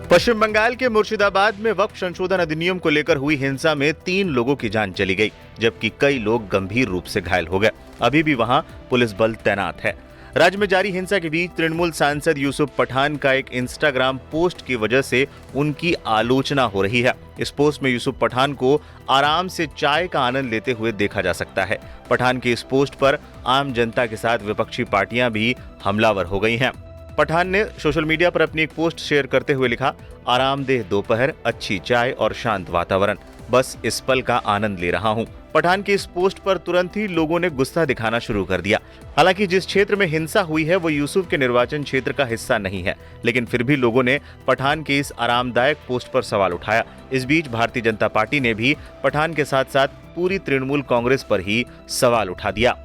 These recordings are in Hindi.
पश्चिम बंगाल के मुर्शिदाबाद में वक्फ संशोधन अधिनियम को लेकर हुई हिंसा में 3 लोगों की जान चली गई, जबकि कई लोग गंभीर रूप से घायल हो गए। अभी भी वहां पुलिस बल तैनात है। राज्य में जारी हिंसा के बीच तृणमूल सांसद यूसुफ पठान का एक इंस्टाग्राम पोस्ट की वजह से उनकी आलोचना हो रही है। इस पोस्ट में यूसुफ पठान को आराम से चाय का आनंद लेते हुए देखा जा सकता है। पठान की इस पोस्ट पर आम जनता के साथ विपक्षी पार्टियां भी हमलावर हो गई हैं। पठान ने सोशल मीडिया पर अपनी एक पोस्ट शेयर करते हुए लिखा, आरामदेह दोपहर, अच्छी चाय और शांत वातावरण, बस इस पल का आनंद ले रहा हूं। पठान की इस पोस्ट पर तुरंत ही लोगों ने गुस्सा दिखाना शुरू कर दिया। हालांकि जिस क्षेत्र में हिंसा हुई है वो यूसुफ के निर्वाचन क्षेत्र का हिस्सा नहीं है, लेकिन फिर भी लोगों ने पठान के इस आरामदायक पोस्ट पर सवाल उठाया। इस बीच भारतीय जनता पार्टी ने भी पठान के साथ साथ पूरी तृणमूल कांग्रेस पर ही सवाल उठा दिया।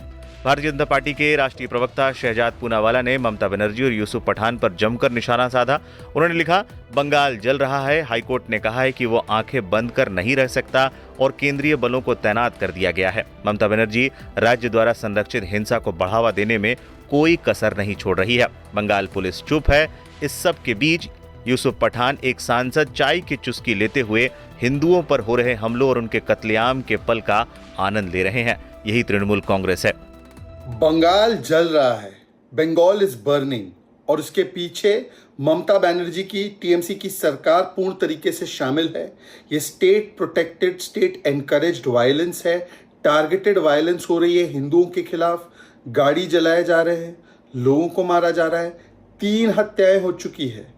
भारतीय जनता पार्टी के राष्ट्रीय प्रवक्ता शहजाद पूनावाला ने ममता बनर्जी और यूसुफ पठान पर जमकर निशाना साधा। उन्होंने लिखा, बंगाल जल रहा है, हाईकोर्ट ने कहा है कि वो आंखें बंद कर नहीं रह सकता और केंद्रीय बलों को तैनात कर दिया गया है। ममता बनर्जी राज्य द्वारा संरक्षित हिंसा को बढ़ावा देने में कोई कसर नहीं छोड़ रही है। बंगाल पुलिस चुप है। इस सब के बीच यूसुफ पठान एक सांसद चाय की चुस्की लेते हुए हिंदुओं पर हो रहे हमलों और उनके कत्लेआम के पल का आनंद ले रहे हैं। यही तृणमूल कांग्रेस है। बंगाल जल रहा है, बंगाल इज बर्निंग, और उसके पीछे ममता बनर्जी की टीएमसी की सरकार पूर्ण तरीके से शामिल है। ये state protected, state encouraged violence है। टारगेटेड वायलेंस हो रही है हिंदुओं के खिलाफ। गाड़ी जलाए जा रहे हैं, लोगों को मारा जा रहा है। 3 हत्याएं हो चुकी है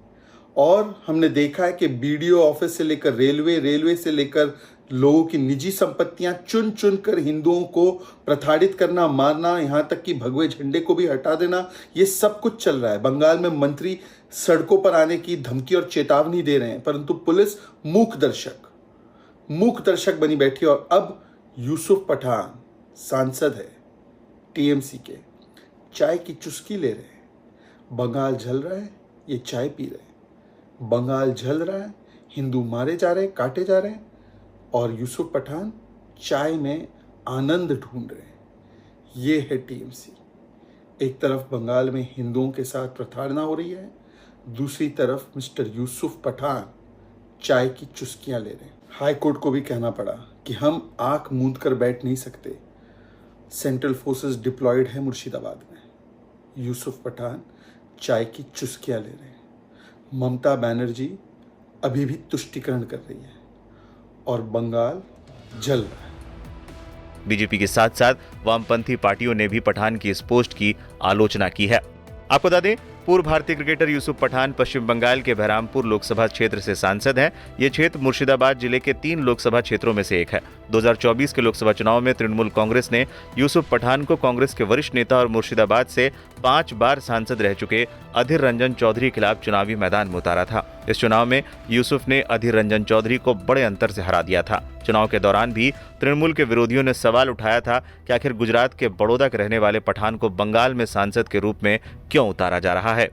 और हमने देखा है कि बीडीओ ऑफिस से लेकर रेलवे से लेकर लोगों की निजी संपत्तियां चुन चुन कर हिंदुओं को प्रताड़ित करना, मारना, यहां तक कि भगवे झंडे को भी हटा देना, ये सब कुछ चल रहा है। बंगाल में मंत्री सड़कों पर आने की धमकी और चेतावनी दे रहे हैं, परंतु पुलिस मूक दर्शक बनी बैठी। और अब यूसुफ पठान सांसद है टीएमसी के, चाय की चुस्की ले रहे हैं। बंगाल जल रहा है, ये चाय पी रहे हैं। बंगाल जल रहा है, हिंदू मारे जा रहे हैं, काटे जा रहे हैं, और यूसुफ पठान चाय में आनंद ढूंढ रहे हैं। ये है टीएमसी। एक तरफ बंगाल में हिंदुओं के साथ प्रताड़ना हो रही है, दूसरी तरफ मिस्टर यूसुफ पठान चाय की चुस्कियां ले रहे हैं। हाई कोर्ट को भी कहना पड़ा कि हम आंख मूंद कर बैठ नहीं सकते। सेंट्रल फोर्सेस डिप्लॉयड है मुर्शिदाबाद में। यूसुफ पठान चाय की चुस्कियां ले रहे हैं। ममता बनर्जी अभी भी तुष्टीकरण कर रही है और बंगाल जल रहा है। बीजेपी के साथ साथ वामपंथी पार्टियों ने भी पठान की इस पोस्ट की आलोचना की है। आपको बता दें, पूर्व भारतीय क्रिकेटर यूसुफ पठान पश्चिम बंगाल के बहरामपुर लोकसभा क्षेत्र से सांसद हैं। ये क्षेत्र मुर्शिदाबाद जिले के 3 लोकसभा क्षेत्रों में से एक है। 2024 के लोकसभा चुनाव में तृणमूल कांग्रेस ने यूसुफ पठान को कांग्रेस के वरिष्ठ नेता और मुर्शिदाबाद से 5 बार सांसद रह चुके अधीर रंजन चौधरी के खिलाफ चुनावी मैदान में उतारा था। इस चुनाव में यूसुफ ने अधीर रंजन चौधरी को बड़े अंतर से हरा दिया था। चुनाव के दौरान भी तृणमूल के विरोधियों ने सवाल उठाया था कि आखिर गुजरात के बड़ौदा के रहने वाले पठान को बंगाल में सांसद के रूप में क्यों उतारा जा रहा है।